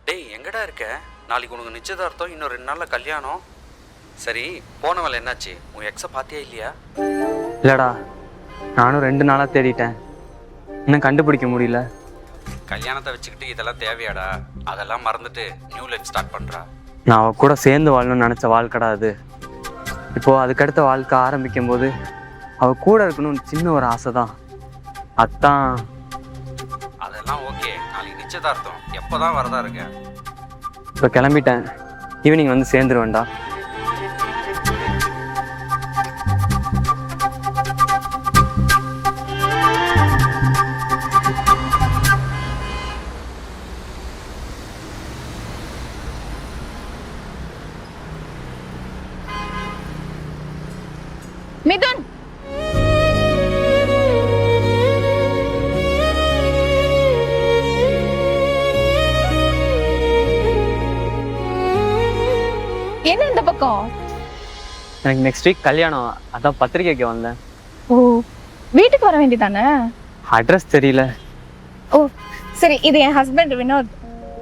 டேய் எங்கடா இருக்க? நாளைக்கு உனக்கு நிச்சயதார்த்தம், இன்னும் 2 நாளில் கல்யாணம். சரி, போன வேலை என்னாச்சு? உன் எக்ஸை பார்த்தியா இல்லையா? இல்லைடா, நானும் 2 நாளாக தேடிட்டேன், இன்னும் கண்டுபிடிக்க முடியல. கல்யாணத்தை வச்சுக்கிட்டு இதெல்லாம் தேவையாடா? அதெல்லாம் மறந்துட்டு நியூ லைஃப் ஸ்டார்ட் பண்ணுறா. நான் அவ கூட சேர்ந்து வாழணும்னு நினச்ச வாழ்க்கடா அது. இப்போது அதுக்கடுத்த வாழ்க்கை ஆரம்பிக்கும் போது அவள் கூட இருக்கணும்னு சின்ன ஒரு ஆசை தான். அதான். அதெல்லாம் ஓகே, நாளைக்கு நிச்சயதார்த்தம். எப்போ தான் வரதா இருக்க? இப்போ கிளம்பிட்டேன், ஈவினிங் வந்து சேர்ந்துருவேன்டா. மிதுன், என்ன இந்த பக்கம்? எனக்கு நெக்ஸ்ட் வீக் கல்யாணம், அதான் பத்திரிக்கைக்கு வந்தேன். ஓ, வீட்டுக்கு வர வேண்டியதானே? அட்ரஸ் தெரியல. ஓ சரி, இது என் ஹஸ்பண்ட் வினோத்.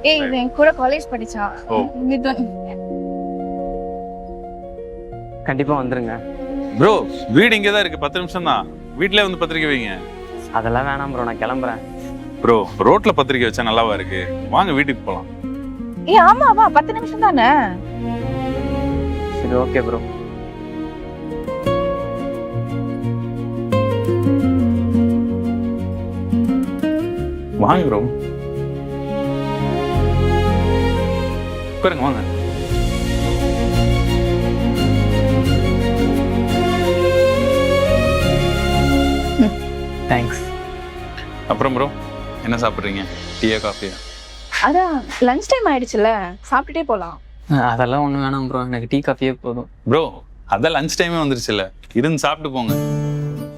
ஏய், இது என் கூட காலேஜ் படிச்சா மிதுன். கண்டிப்பாக வந்துருங்க. ப்ரோ, வீடு இங்கே தான் இருக்கு, 10 நிமிஷம் தான். வீட்டிலே வந்து பத்திரிக்கை வைங்க. அதெல்லாம் வேணாம் ப்ரோ, நான் கிளம்புறேன். ப்ரோ, ரோட்ல பத்திரிக்கை வச்சா நல்லாவா இருக்கு? வாங்க வீட்டுக்கு போகலாம். ஏய் ஆமாவா, 10 நிமிஷம் தானே? சரி ஓகே ப்ரோ. வாங்க ப்ரோ, உட்காருங்க வாங்க. தேங்க்ஸ். அப்புறம் ப்ரோ, என்ன சாப்பிட்றீங்க? டீயா காஃபியா? அதான் லஞ்ச் டைம் ஆயிடுச்சுல, சாப்பிட்டுட்டே போலாம். அதெல்லாம் ஒன்றும் வேணாம் ப்ரோ, எனக்கு டீ காஃபியே போதும். ப்ரோ, அதான் லஞ்ச் டைமே வந்துருச்சுல்ல, இருந்து சாப்பிட்டு போங்க.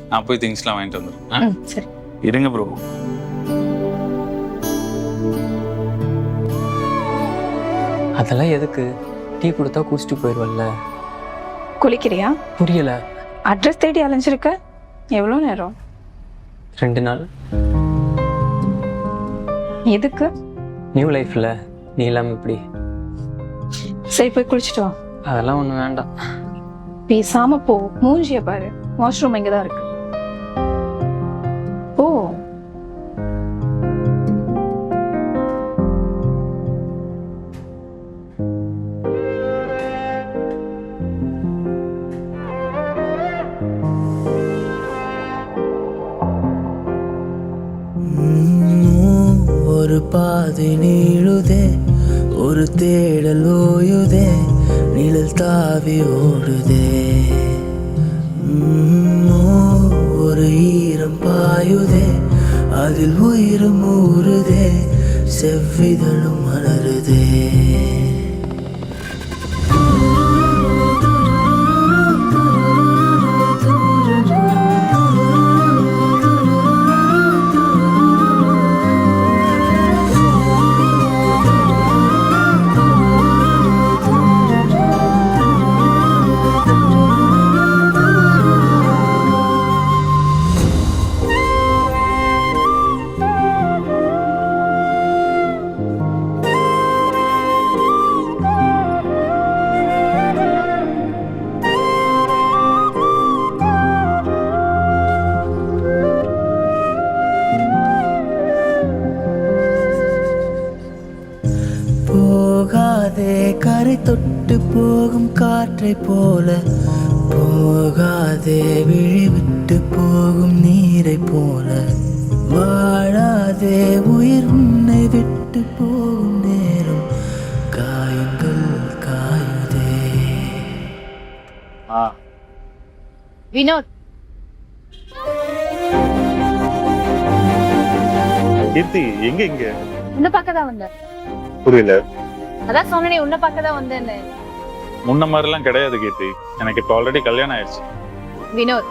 நான் போய் திங்ஸ்லாம் வாங்கிட்டு வந்துடுறேன். சரி இருங்க ப்ரோ. அதெல்லாம் எதுக்கு? டீ கொடுத்தா குடிச்சிட்டு போயிடுவல்ல. குளிக்கிறியா? புரியல. அட்ரஸ் தேடி அலைஞ்சிருக்க, எவ்வளோ நேரம்? 2 நாள். எதுக்கு? நியூ லைஃப்ல நீ இல்லாமல் இப்படி. சரி போய் குளிச்சுட்டு வா. அதெல்லாம் ஒன்றும் வேண்டாம். பேசாம போ, மூஞ்சிய பாரு, வாஷ்ரூம் இங்கதான் இருக்கு. ஓ ஒரு பாதை நீளுதே, ஒரு தேடல் ஓயுதே, நிழல் தாவி ஓடுதே. ஒரு ஈரம் பாயுதே, அதில் உயிரும் ஊறுதே, செவ்விதழும் மலருதே. போகாதே கரை தொட்டு போகும் காற்றை போல, போகாதே விழி விட்டு போகும் நீரை போல, வாழாதே உயிர் உன்னை விட்டு போகும் நேரம், காயங்கள் காயுதே. வினோத், கீர்த்தி எங்க இங்க? உன்னை பார்க்க தான் வந்தேன். புரியல. அதான் சொன்னனே, உன்னை பார்க்க தான் வந்தேன்னு. முன்ன மாதிரிலாம் கிடையாது கீர்த்தி, எனக்கு இப்போ ஆல்ரெடி கல்யாணம் ஆயிடுச்சு. வினோத்,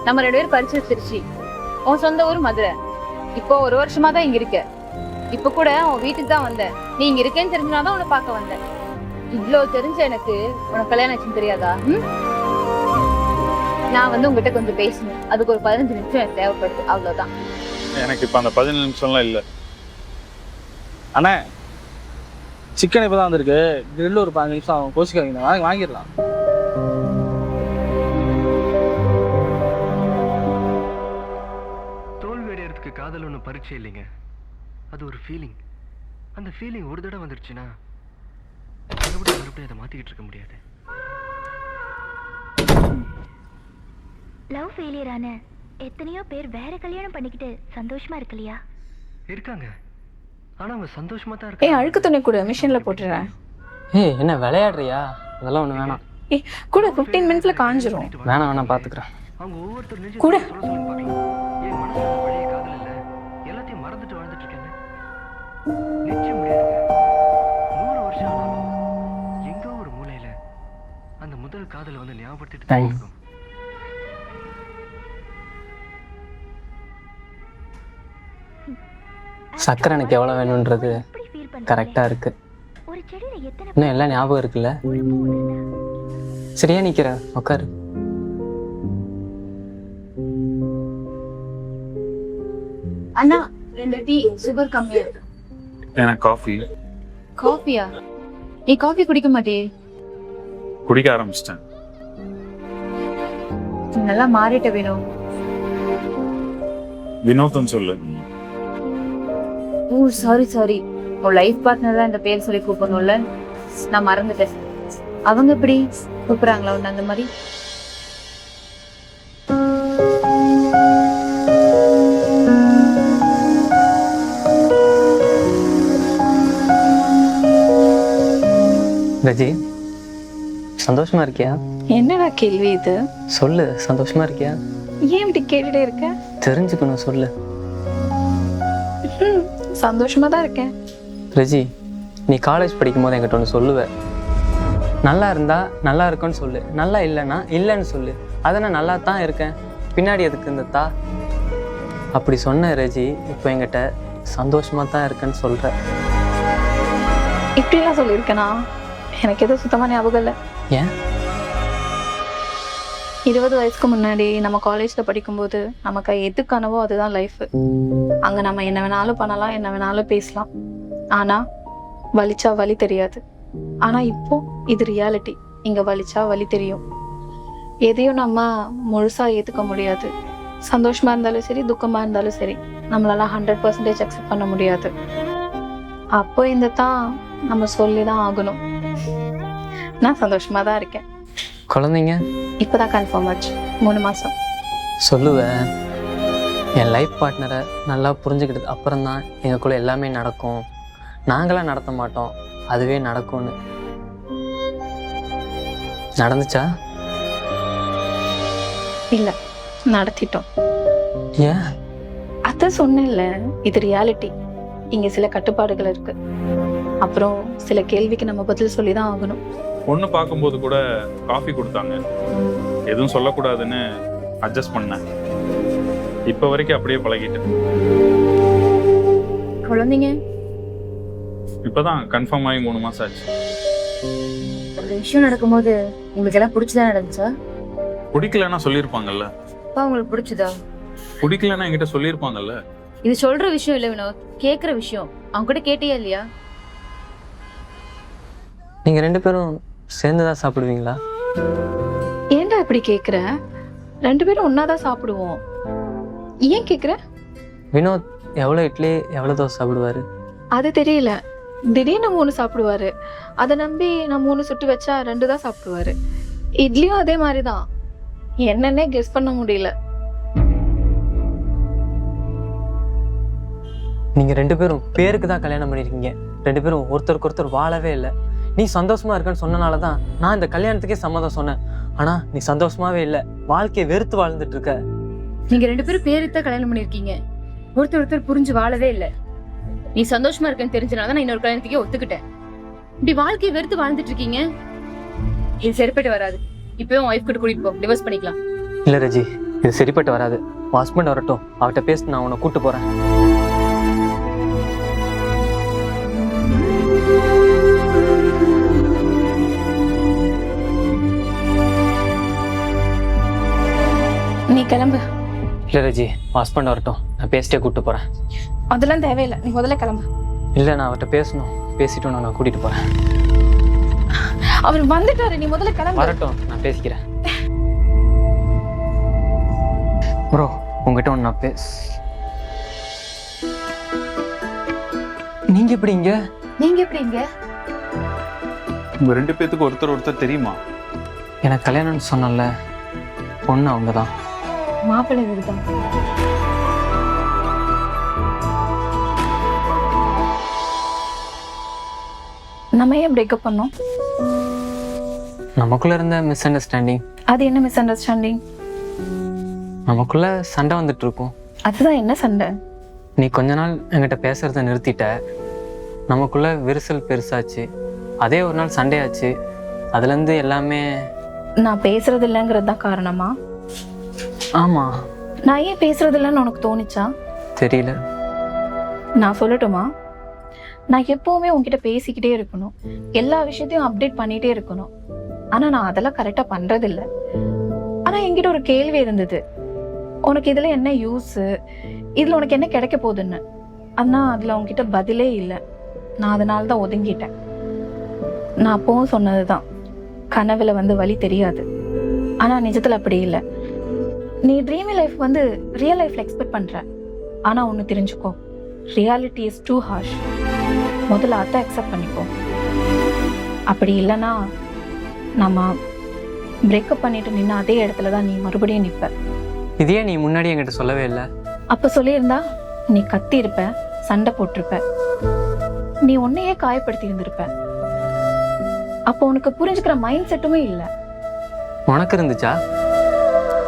நம்ம 2 பேரும் படிச்சு திருச்சி, உன் சொந்த ஊர் மதுரை. இப்போ 1 வருஷமா தான் இங்க இருக்க. இப்ப கூட உன் வீட்டுக்கு தான் வந்தேன். நீ இங்க இருக்கேன்னு தெரிஞ்சுனாதான் உன்னை பார்க்க வந்தேன். இவ்வளவு தெரிஞ்ச எனக்கு உனக்கு கல்யாணம் ஆச்சுன்னு தெரியாதா? நான் வந்து உங்ககிட்ட கொஞ்சம் பேசணும், அதுக்கு ஒரு 15 நிமிஷம் எனக்கு தேவைப்படுது, அவ்வளவுதான். எனக்கு இப்போ அந்த 15 நிமிஷம்லாம் இல்லை. அண்ணே, சிக்கன் இப்போ தான் வந்திருக்கு. கிரில் ஒரு 15 நிமிஷம் ஆகும். கோச்சிக்காதீங்க, வாங்கிடலாம். தோல்வி அடையறதுக்கு காதல் ஒன்றும் பரீட்சை இல்லைங்க, அது ஒரு ஃபீலிங். அந்த ஃபீலிங் ஒரு தடவை வந்துருச்சுன்னா மறுபடியும் அதை மாற்றிக்கிட்டு இருக்க முடியாது. லவ் ஃபெயிலியர் ஆன எத்தனையோ பேர் வேற கல்யாணம் பண்ணிக்கிட்டு சந்தோஷமா இருக்கலையா? இருக்காங்க, ஆனா அவங்க சந்தோஷமா தான் ஏய், இருக்காங்க. அழுக்கு துணி கூட மிஷின்ல போட்டுறேன். ஏய் என்ன விளையாடுறியா? அதெல்லாம் ஒன்று வேணாம். ஏய் கூட 15 மினிட்ஸ்ல காஞ்சிரும். வேணாம் பார்த்துக்கிறேன். அவங்க ஒவ்வொருத்தர் நெஞ்சு கூட. சொல்ல சொல்லுங்க பார்க்கலாம். என் மனசுல அந்த பழைய காதல் இல்ல, எல்லாத்தையும் மறந்துட்டு வாழ்ந்துட்டு இருக்கேன்னு நிச்சயம் முடியாதுங்க. 100 வருஷம் ஆனாலும் எங்கோ ஒரு மூலையில அந்த முதல் காதலை வந்து ஞாபகப்படுத்திட்டு தான் இருக்கும். சக்கரை எனக்கு எவ்வளோ வேணுன்றது எப்படி ஃபீல் பண்றீங்க? கரெக்டாக இருக்கு. ஒரு செடியில எத்தனை இன்னும் எல்லாம் ஞாபகம் இருக்குல்ல? ஒரு பூ இருந்தா சரியா நிற்கிறேன், உட்காரு. அண்ணா 2 டீ, சுகர் கம்மியா இருக்கு. எனக்கு காஃபி காஃபியா? நீ காஃபி குடிக்க மாட்டே? குடிக்க ஆரம்பிச்சிட்டேன். நீ நல்லா மாறிட்ட வேணும். வினோத்னு சொல்லு. ஓ சாரி, உன் லைஃப் பார்ட்னர் தான் இந்த பேர் சொல்லி கூப்பிடணும்ல, நான் மறந்துட்டேன். அவங்க எப்படி கூப்பிடுறாங்களா உன்ன அந்த மாதிரி? ரஜி, சந்தோஷமா இருக்கியா? என்னடா கேள்வி இது? சொல்லு, சந்தோஷமா இருக்கியா? ஏன் இப்படி கேட்டுட்டே இருக்க? தெரிஞ்சுக்கணும், சொல்லு. சந்தோஷமா தான் இருக்கேன். ரஜி, நீ காலேஜ் படிக்கும்போது என்கிட்ட ஒன்று சொல்லுவேன். நல்லா இருந்தா நல்லா இருக்குன்னு சொல்லு, நல்லா இல்லைன்னா இல்லைன்னு சொல்லு. அதை நான் நல்லா தான் இருக்கேன், பின்னாடி எதுக்கு இந்த தா? அப்படி சொன்ன ரஜி, இப்போ என்கிட்ட சந்தோஷமா தான் இருக்கேன்னு சொல்ற. இப்படிலாம் சொல்லியிருக்கேனா? எனக்கு எதுவும் சுத்தமா ஞாபகம் இல்லை. ஏன்? 20 வயசுக்கு முன்னாடி நம்ம காலேஜ்ல படிக்கும்போது நமக்கு எது கனவோ அதுதான் லைஃப். அங்க நம்ம என்ன வேணாலும் பண்ணலாம், என்ன வேணாலும் பேசலாம். ஆனா வலிச்சா வலி தெரியாது. ஆனா இப்போ இது ரியாலிட்டி. இங்க வலிச்சா வலி தெரியும். எதையும் நம்ம முழுசா ஏத்துக்க முடியாது. சந்தோஷமா இருந்தாலும் சரி, துக்கமா இருந்தாலும் சரி, நம்மளால 100% அக்செப்ட் பண்ண முடியாது. அப்போ இந்த தான் நம்ம சொல்லிதான் ஆகணும். நான் சந்தோஷமா தான் இருக்கேன். குழந்தைங்க இப்பதான் கன்ஃபார்ம் ஆச்சு, 3 மாசம். சொல்லுவேன், என் லைஃப் பார்ட்னரை நல்லா புரிஞ்சுக்கிட்டது அப்புறம் தான் எங்களுக்குள்ள எல்லாமே நடக்கும். நாங்களாம் நடத்த மாட்டோம், அதுவே நடக்கும்னு. நடந்துச்சா? இல்ல, நடத்திட்டோம். ஏன்? அதான் சொன்னேன்ல, இது ரியாலிட்டி. இங்க சில கட்டுப்பாடுகள் இருக்கு. அப்புறம் சில கேள்விக்கு நம்ம பதில் சொல்லிதான் ஆகணும். பொண்ணு பார்க்கும்போது கூட காஃபி கொடுத்தாங்க, எதுவும் சொல்லக்கூடாதுன்னு அட்ஜஸ்ட் பண்ணேன். இப்போ வரைக்கும் அப்படியே பழகிட்டேன். குழந்தைங்க இப்போதான் கன்ஃபார்ம் ஆகி 3 மாசம் ஆச்சு. ஒரு விஷயம் நடக்கும்போது உங்களுக்கு எல்லாம் பிடிச்சதா நடந்துச்சா? பிடிக்கலன்னா சொல்லியிருப்பாங்கல்ல. அப்பா உங்களுக்கு பிடிச்சதா? பிடிக்கலன்னா என்கிட்ட சொல்லியிருப்பாங்கல்ல. இது சொல்ற விஷயம் இல்ல வினோத், கேக்குற விஷயம். அவங்க கிட்ட கேட்டியா இல்லையா? நீங்க 2 பேரும் சேர்ந்துதான் சாப்பிடுவீங்களா? ஏன்டா இப்படி கேக்குற? 2 பேரும் ஒன்னாதான் சாப்பிடுவோம். ஏன் கேக்குற? வினோத் எவ்வளோ இட்லி எவ்வளோ தோசை சாப்பிடுவாரு? அது தெரியல. திடீர்னு 3 சாப்பிடுவாரு. அதை நம்பி நான் 3 சுட்டு வச்சா 2 தான் சாப்பிடுவாரு. இட்லியும் அதே மாதிரிதான். என்னன்னே கெஸ் பண்ண முடியல. நீங்க 2 பேரும் பேருக்கு தான் கல்யாணம் பண்ணிருக்கீங்க. 2 பேரும் ஒருத்தருக்கு ஒருத்தர் வாழவே இல்லை. நீ சந்தோஷமா இருக்கன்னு சொன்னனால தான் நான் இந்த கல்யாணத்துக்கே சம்மதம் சொன்னேன். ஆனா நீ சந்தோஷமாவே இல்லை, வாழ்க்கையை வெறுத்து வாழ்ந்துட்டு இருக்க. நீங்க 2 பேரும் பேருக்கு தான் கல்யாணம் பண்ணிருக்கீங்க, ஒருத்தர் ஒருத்தர் புரிஞ்சு வாழவே இல்லை. நீ சந்தோஷமா இருக்கன்னு தெரிஞ்சனால நான் இன்னொரு கல்யாணத்துக்கே ஒத்துக்கிட்டேன். இப்படி வாழ்க்கையை வெறுத்து வாழ்ந்துட்டு இருக்கீங்க, இது சரிப்பட்டு வராது. இப்பயும் ஒய்ஃப் கிட்ட கூட்டிட்டு போ, டிவோர்ஸ் பண்ணிக்கலாம். இல்ல ரஜி, இது சரிப்பட்டு வராது. உன் ஹஸ்பண்ட் வரட்டும், அவட்ட பேசி நான் உன்னை கூட்டு போறேன். நீ கிளம்பு. இல்ல ரஜி, உன் ஹஸ்பண்ட் வரட்டும், நான் பேசிட்டே கூட்டு போறேன். அதெல்லாம் தேவையில்லை, நீ முதல்ல கிளம்பு. இல்லை, நான் அவர்கிட்ட பேசணும். பேசிட்டு நான் கூட்டிகிட்டு போகிறேன். அவர் வந்துட்டாரு, நீ முதல்ல கிளம்பு. வரட்டும், நான் பேசிக்கிறேன். ப்ரோ, உங்ககிட்ட ஒன்று நான் நீங்கள் எப்படி இங்கே? நீங்க எப்படி இங்க? உங்க 2 பேத்துக்கு ஒருத்தர் தெரியுமா? எனக்கு கல்யாணம்னு சொன்னல, பொண்ணு அவங்க தான். மாப்பிள்ளை வீடு தான். நம்ம ஏன் பிரேக்கப் பண்ணோம்? நமக்குள்ளே இருந்த மிஸ் அண்டர்ஸ்டாண்டிங். அது என்ன மிஸ் அண்டர்ஸ்டாண்டிங்? நமக்குள்ளே சண்டை வந்துட்டு இருக்கும். அதுதான் என்ன சண்டை? நீ கொஞ்ச நாள் என்கிட்ட பேசுறத நிறுத்திட்ட. நமக்குள்ளே விரிசல் பெருசாச்சு. அதே ஒரு நாள் சண்டையாச்சு. அதுலேருந்து எல்லாமே. நான் பேசுறது இல்லைங்கிறது தான் காரணமா? ஆமாம். நான் ஏன் பேசுறது இல்லைன்னு உனக்கு தோணுச்சா? தெரியல. நான் சொல்லட்டுமா? நான் எப்பவுமே உன்கிட்ட பேசிக்கிட்டே இருக்கணும், எல்லா விஷயத்தையும் அப்டேட் பண்ணிட்டே இருக்கணும். ஆனா நான் அதெல்லாம் கரெக்டா பண்றதில்ல. ஆனா என்கிட்ட ஒரு கேள்வி இருந்தது, உனக்கு இதுல என்ன யூஸ், இதுல உனக்கு என்ன கிடைக்க போகுதுன்னு. ஆனா அதுல உன்கிட்ட பதிலே இல்லை. நான் அதனால தான் ஒதுங்கிட்டேன். நான் அப்பவும் சொன்னதுதான், கனவுல வலி தெரியாது, ஆனா நிஜத்துல அப்படி இல்லை. நீ ட்ரீமி லைஃப் ரியல் லைஃப்ல எக்ஸ்பெக்ட் பண்ற. ஆனா ஒன்னு தெரிஞ்சுக்கோ, ரியாலிட்டி இஸ் டூ ஹார்ஷ். முதல்ல அதை அக்செப்ட் பண்ணிப்போ. அப்படி இல்லைன்னா நம்ம பிரேக்கப் பண்ணிட்டு நின்று அதே இடத்துல தான் நீ மறுபடியும் நிற்ப. இதே நீ முன்னாடி என்கிட்ட சொல்லவே இல்லை. அப்போ சொல்லியிருந்தா நீ கத்தி இருப்ப, சண்டை போட்டிருப்ப, நீ உன்னையே காயப்படுத்தி இருந்திருப்ப. அப்போ உனக்கு புரிஞ்சுக்கிற மைண்ட் செட்டுமே இல்லை. உனக்கு இருந்துச்சா?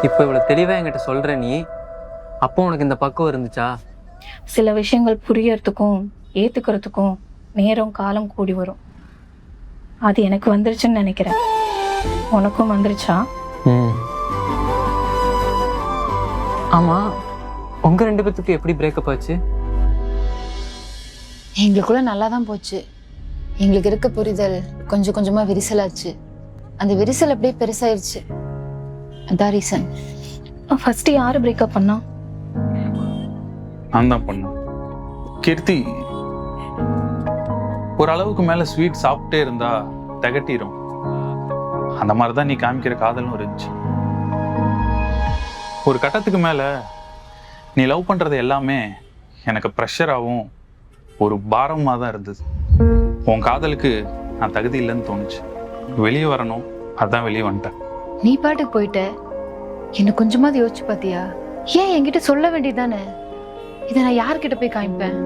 இப்போ இவ்வளோ தெளிவாக என்கிட்ட சொல்கிற நீ, அப்போ உனக்கு இந்த பக்குவம் இருந்துச்சா? சில விஷயங்கள் புரியறதுக்கும் ஏற்றுக்கிறதுக்கும் நேரம் காலம் கூடி வரும். அது எனக்கு வந்துருச்சுன்னு நினைக்கிறேன். உனக்கும் வந்துருச்சா? ஆமாம். உங்கள் 2 பேத்துக்கு எப்படி பிரேக்கப் ஆச்சு? எங்களுக்குள்ள நல்லா தான் போச்சு. எங்களுக்கு இருக்க புரிதல் கொஞ்சம் கொஞ்சமாக விரிசலாச்சு. அந்த விரிசல் அப்படியே பெருசாயிருச்சு. அதான் ரீசன். ஃபர்ஸ்ட் யாரு பிரேக்கப் பண்ணா? நான் தான் பண்ணேன். கீர்த்தி, ஒரு அளவுக்கு மேல ஸ்வீட் சாப்பிட்டே இருந்தா திகட்டிரும். அந்த மாதிரிதான் நீ காமிக்கிற காதலும் இருந்துச்சு. ஒரு கட்டத்துக்கு மேல நீ லவ் பண்றது எல்லாமே எனக்கு ப்ரெஷராகவும் ஒரு பாரமா தான் இருந்தது. உன் காதலுக்கு நான் தகுதி இல்லைன்னு தோணுச்சு. வெளியே வரணும், அதான் வெளியே வந்துட்டேன். நீ பாட்டுக்கு போயிட்ட. என்ன கொஞ்சமாவது யோசிச்சு பாத்தியா? ஏன் என்கிட்ட சொல்ல வேண்டியதானே? இதை நான் யார்கிட்ட போய் காமிப்பேன்?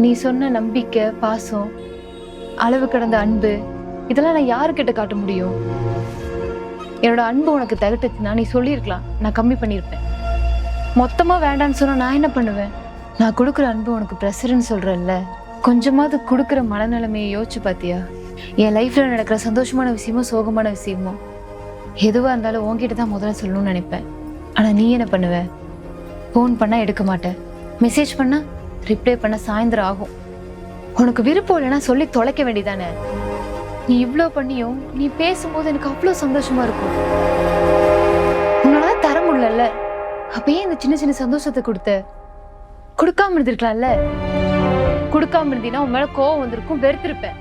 நீ சொன்ன நம்பிக்கை, பாசம், அளவு கடந்த அன்பு, இதெல்லாம் நான் யாருக்கிட்ட காட்ட முடியும்? என்னோட அன்பு உனக்கு தகட்டுச்சுன்னா நீ சொல்லியிருக்கலாம், நான் கம்மி பண்ணியிருப்பேன். மொத்தமா வேண்டான்னு சொன்னா நான் என்ன பண்ணுவேன்? நான் கொடுக்குற அன்பு உனக்கு ப்ரெஷர்ன்னு சொல்றேன்ல, கொஞ்சமாவது கொடுக்குற மனநிலைமையை யோசிச்சு பாத்தியா? என் லைஃப்ல நடக்கிற சந்தோஷமான விஷயமோ சோகமான விஷயமோ எதுவா இருந்தாலும் உன்கிட்ட தான் முதல்ல சொல்லணும்னு நினைப்பேன். ஆனா நீ என்ன பண்ணுவ? ஃபோன் பண்ணா எடுக்க மாட்டேன், மெசேஜ் பண்ணா ரிப்ளை பண்ண சாயந்தரம் ஆகும். உனக்கு விருப்பம் இல்லைன்னா சொல்லி தொலைக்க வேண்டியதானே? நீ இவ்வளோ பண்ணியும் நீ பேசும்போது எனக்கு அவ்வளோ சந்தோஷமா இருக்கும். உன்னால தர முடியல, அப்பயே இந்த சின்ன சின்ன சந்தோஷத்தை கொடுக்காம இருந்திருக்கலாம்ல. கொடுக்காம இருந்தீங்கன்னா உன் மேல கோவம் வந்திருக்கும், வெறுத்திருப்பேன்.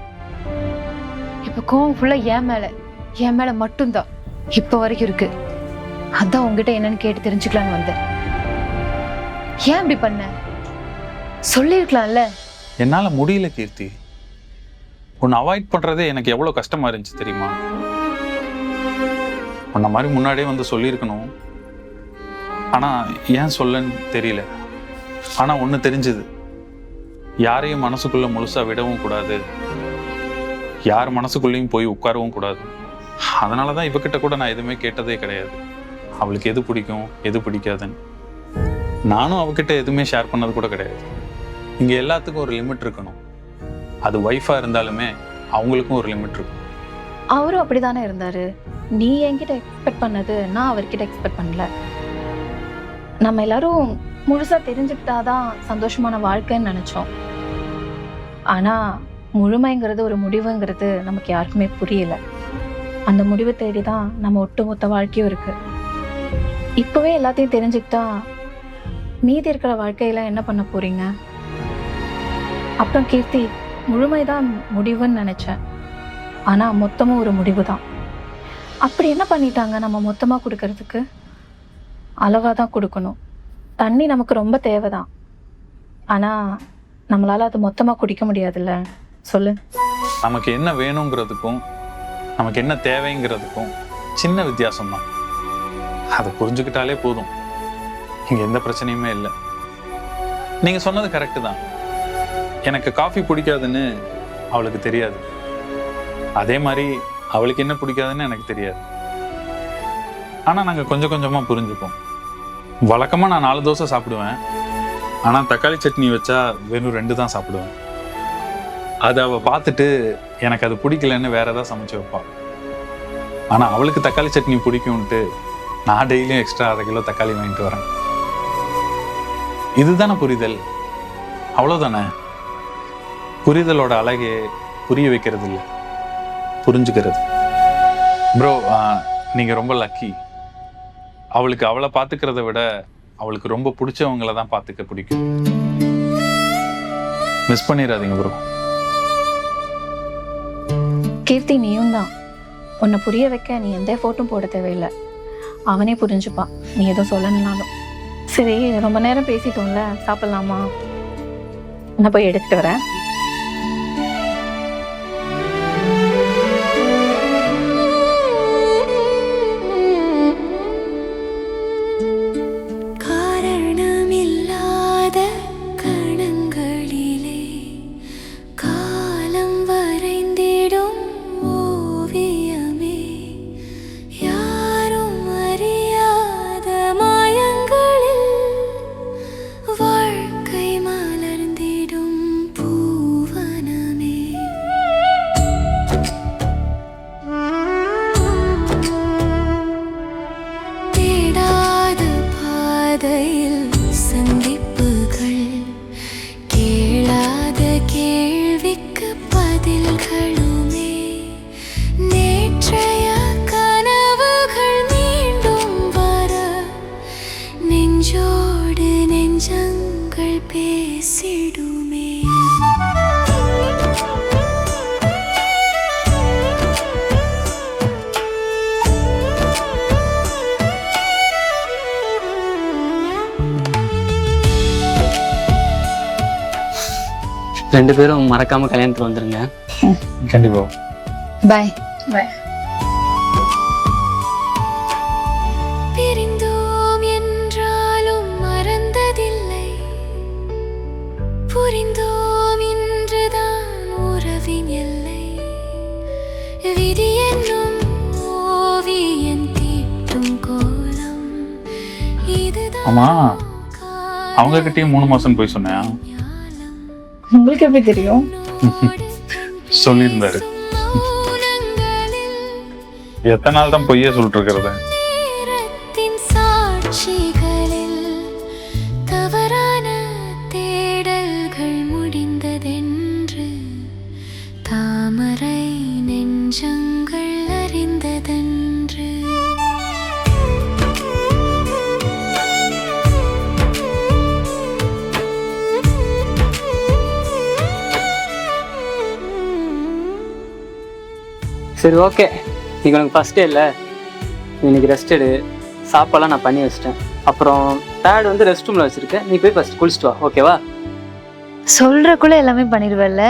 இப்ப கோவம் ஃபுல்லா என் மேல மட்டும்தான் இப்ப வரைக்கும் இருக்கு. அதான் உங்ககிட்ட என்னன்னு கேட்டு தெரிஞ்சுக்கலான்னு வந்தேன். ஏன் இப்படி பண்ண? சொல்லிருக்கலாம்ல. என்னால முடியல கீர்த்தி. உன்னை அவாய்ட் பண்றதே எனக்கு எவ்வளவு கஷ்டமா இருந்துச்சு தெரியுமா? உன்ன மாதிரி முன்னாடியே சொல்லியிருக்கணும். ஆனா ஏன் சொல்லன்னு தெரியல. ஆனா ஒண்ணு தெரிஞ்சது, யாரையும் மனசுக்குள்ள முழுசா விடவும் கூடாது, யார் மனசுக்குள்ளேயும் போய் உட்காரவும் கூடாது. அதனாலதான் இவகிட்ட கூட நான் எதுவுமே கேட்டதே கிடையாது, அவளுக்கு எது பிடிக்கும் எது பிடிக்காதுன்னு. நானும் அவகிட்ட எதுவுமே ஷேர் பண்ணது கூட கிடையாது. இங்க எல்லாத்துக்கும் ஒரு லிமிட் இருக்கணும். அது ஒய்ஃபா இருந்தாலுமே அவங்களுக்கும் ஒரு லிமிட் இருக்கும். அவரும் அப்படிதானே இருந்தாரு. நீ என்கிட்ட எக்ஸ்பெக்ட் பண்ணது நான் அவர்கிட்ட எக்ஸ்பெக்ட் பண்ணல. நம்ம எல்லாரும் முழுசா தெரிஞ்சுக்கிட்டாதான் சந்தோஷமான வாழ்க்கைன்னு நினைச்சோம். ஆனா முழுமைங்கிறது ஒரு முடிவுங்கிறது நமக்கு யாருக்குமே புரியல. அந்த முடிவை தேடிதான் நம்ம ஒட்டுமொத்த வாழ்க்கையும் இருக்கு. இப்பவே எல்லாத்தையும் தெரிஞ்சுக்கிட்டா மீதி இருக்கிற வாழ்க்கையில என்ன பண்ண போறீங்க? அப்புறம் கீர்த்தி, முழுமைதான் முடிவுன்னு நினச்சேன். ஆனால் மொத்தமும் ஒரு முடிவு தான். அப்படி என்ன பண்ணிட்டாங்க நம்ம மொத்தமாக கொடுக்கறதுக்கு? அளவாக தான் கொடுக்கணும். தண்ணி நமக்கு ரொம்ப தேவைதான். ஆனால் நம்மளால் அது மொத்தமாக குடிக்க முடியாதுல்ல, சொல்லு. நமக்கு என்ன வேணுங்கிறதுக்கும் நமக்கு என்ன தேவைங்கிறதுக்கும் சின்ன வித்தியாசம்தான். அதை புரிஞ்சுக்கிட்டாலே போதும், இங்கே எந்த பிரச்சனையுமே இல்லை. நீங்கள் சொன்னது கரெக்டு தான். எனக்கு காஃபி பிடிக்காதுன்னு அவளுக்கு தெரியாது, அதே மாதிரி அவளுக்கு என்ன பிடிக்காதுன்னு எனக்கு தெரியாது. ஆனால் நாங்கள் கொஞ்சம் கொஞ்சமாக புரிஞ்சுப்போம். வழக்கமாக நான் 4 தோசை சாப்பிடுவேன், ஆனால் தக்காளி சட்னி வச்சா வெறும் 2 தான் சாப்பிடுவேன். அதை அவள் பார்த்துட்டு எனக்கு அது பிடிக்கலன்னு வேற ஏதாவது சமைச்சு வைப்பாள். ஆனால் அவளுக்கு தக்காளி சட்னி பிடிக்கும்ன்ட்டு நான் டெய்லியும் எக்ஸ்ட்ரா 1/2 கிலோ தக்காளி வாங்கிட்டு வரேன். இதுதானே புரிதல், அவ்வளோதானே. புரிதலோட அழகே புரிய வைக்கிறது இல்லை, புரிஞ்சுக்கிறது. ப்ரோ, நீங்கள் ரொம்ப லக்கி. அவளுக்கு அவளை பார்த்துக்கிறத விட அவளுக்கு ரொம்ப பிடிச்சவங்கள தான் பார்த்துக்க பிடிக்கும். மிஸ் பண்ணிடாதீங்க ப்ரோ. கீர்த்தி, நீயும் தான். உன்னை புரிய வைக்க நீ எந்த எஃபோர்ட்டும் போட தேவையில்லை, அவனே புரிஞ்சுப்பான் நீ எதுவும் சொல்லணும்னாலும். சரி, ரொம்ப நேரம் பேசிட்டோம்ல, சாப்பிட்லாமா? நான் போய் எடுத்துட்டு வரேன். காரணமில்லாத கணங்களிலே காலம் வரைந்திடும் ஓவியமே, யாரும் அறியாத மாயங்களில் வாழ்க்கை மலர்ந்திடும் பூவனமே. தேடாத பாதையில் சந்திப்புகள், கேளாத கேள்விக்கு பதில்களுமே, நேற்றைய கனவுகள் மீண்டும் வர நெஞ்சோடு நெஞ்சங்கள் பேசிடுமே. ரெண்டு பேரும் மறக்காமல் கல்யாணத்துக்கு வந்துருங்க. கண்டிப்பா. பாய் பாய். பிரிந்தோம் என்றாலும் மறந்ததில்லை, புரிந்தோம் இன்றுதான் உறவின் எல்லை. விதி என்னும் ஓவியம் தீட்டும் கோலம் இதுதான். ஆமா, அவங்க கிட்டயும் 3 மாசம் போய் சொன்னேன். உங்களுக்கு எப்படி தெரியும்? சொல்லியிருந்தாரு. எத்தனை நாள் தான் பொய்யே சொல்லிட்டு இருக்கிறது? நேரத்தின் சாட்சிகளில் தவறான தேடல்கள் முடிந்ததென்று தாமரை நெஞ்சங்கள் அறிந்ததென்று. சரி, ஓகே. இன்னைக்கு உனக்கு ஃபஸ்ட் டே இல்லை, இன்னைக்கு ரெஸ்ட் எடு. சாப்பாடெல்லாம் நான் பண்ணி வச்சிட்டேன். அப்புறம் பேட் வந்து ரெஸ்ட் ரூமில் வச்சுருக்கேன், நீ போய் ஃபஸ்ட் குளிச்சுட்டு வா, ஓகேவா? சொல்றக்குள்ள எல்லாமே பண்ணிடுவல்ல.